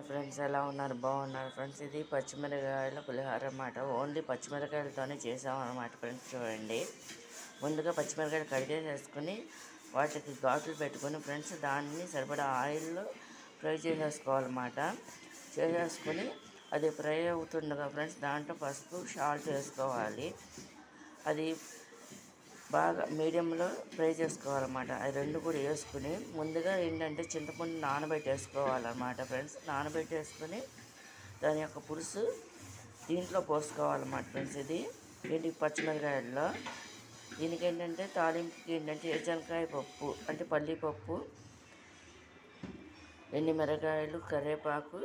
Friends ఎలా ఉన్నారు? బాగున్నారు ఫ్రెండ్స్. ఇది పచ్చిమిరకాయల పులిహోర అన్నమాట. ఓన్లీ పచ్చిమిరకాయలతోనే చేసామన్నమాట ఫ్రెండ్స్. చూడండి, ముందుగా పచ్చిమిరకాయలు కడిగేసేసుకుని వాటికి ఘాట్లు పెట్టుకుని ఫ్రెండ్స్ దాన్ని సరిపడా ఆయిల్లో ఫ్రై చేసేసుకోవాలన్నమాట. చేసేసుకుని అది ఫ్రై అవుతుండగా ఫ్రెండ్స్ దాంట్లో పసుపు, సాల్ట్ వేసుకోవాలి. అది బాగా మీడియంలో ఫ్రై చేసుకోవాలన్నమాట. అది రెండు కూడా వేసుకుని ముందుగా ఏంటంటే చింతపండు నానబెట్టేసుకోవాలన్నమాట ఫ్రెండ్స్. నానబెట్టేసుకుని దాని యొక్క పులుసు దీంట్లో పోసుకోవాలన్నమాట ఫ్రెండ్స్. ఇది పచ్చిమిరకాయల్లో దీనికి ఏంటంటే తాలింపుకి ఏంటంటే ఎర్రకాయ పప్పు అంటే పల్లీపప్పు, ఎండుమిరకాయలు, కరివేపాకు,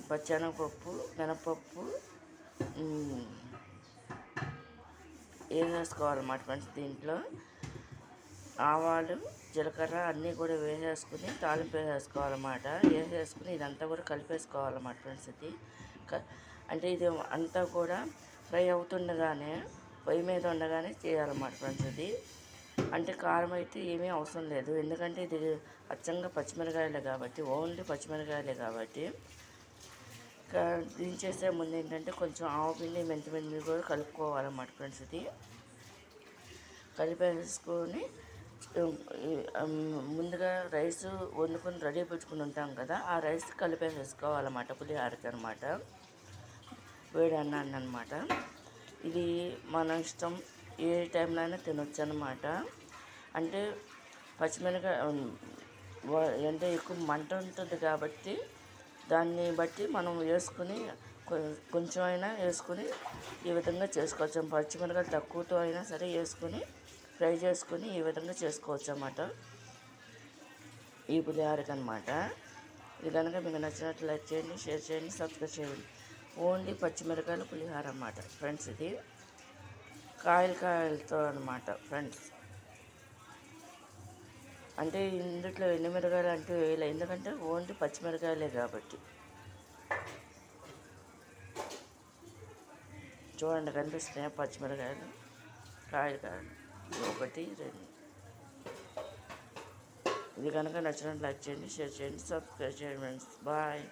పచ్చెనగపప్పు, మినపప్పు వేసేసుకోవాలన్నమాట ఫ్రెండ్స్. దీంట్లో ఆవాలు, జీలకర్ర అన్నీ కూడా వేసేసుకుని తాలింపు వేసేసుకోవాలన్నమాట. వేసేసుకుని ఇదంతా కూడా కలిపేసుకోవాలన్నమాట ఫ్రెండ్స్. అంటే ఇది అంతా కూడా ఫ్రై అవుతుండగానే పొయ్యి మీద ఉండగానే చేయాలన్నమాట ఫ్రెండ్స్. అంటే కారం అయితే ఏమీ అవసరం లేదు, ఎందుకంటే ఇది అచ్చంగా పచ్చిమిరకాయలే కాబట్టి, ఓన్లీ పచ్చిమిరకాయలే కాబట్టి. దించేసే ముందు ఏంటంటే కొంచెం ఆవపిండి, మెంతిపిండి కూడా కలుపుకోవాలన్నమాట ఫ్రెండ్స్. కలిపేసుకొని ముందుగా రైస్ వండుకొని రెడీ పెట్టుకుని ఉంటాం కదా, ఆ రైస్ కలిపేసేసుకోవాలన్నమాట పులిహోరకి అనమాట, వేడి అన్నాన్ని అనమాట. ఇది మన ఇష్టం, ఏ టైంలో అయినా తినొచ్చు అనమాట. అంటే పచ్చిమిరకాయ అంటే ఎక్కువ మంట ఉంటుంది కాబట్టి దాన్ని బట్టి మనం వేసుకుని కొంచెం అయినా వేసుకుని ఈ విధంగా చేసుకోవచ్చు. పచ్చిమిరకాయలు తక్కువతో అయినా సరే వేసుకుని ఫ్రై చేసుకుని ఈ విధంగా చేసుకోవచ్చు అన్నమాట ఈ పులిహోరకి అనమాట. ఇది కనుక మీకు నచ్చినట్లు లైక్ చేయండి, షేర్ చేయండి, సబ్స్క్రైబ్ చేయండి. ఓన్లీ పచ్చిమిరకాయల పులిహోర అన్నమాట ఫ్రెండ్స్. ఇది కాయలతో అనమాట ఫ్రెండ్స్. అంటే ఇందులో ఎండుమిరకాయలు అంటూ వేయలే, ఎందుకంటే ఓన్లీ పచ్చిమిరకాయలే కాబట్టి. చూడండి, కనిపిస్తున్నాయి పచ్చిమిరకాయలు, కాయలు 1, 2. ఇది కనుక నచ్చినట్టు లైక్ చేయండి, షేర్ చేయండి, సబ్స్క్రైబ్ చేయండి ఫ్రెండ్స్. బాయ్.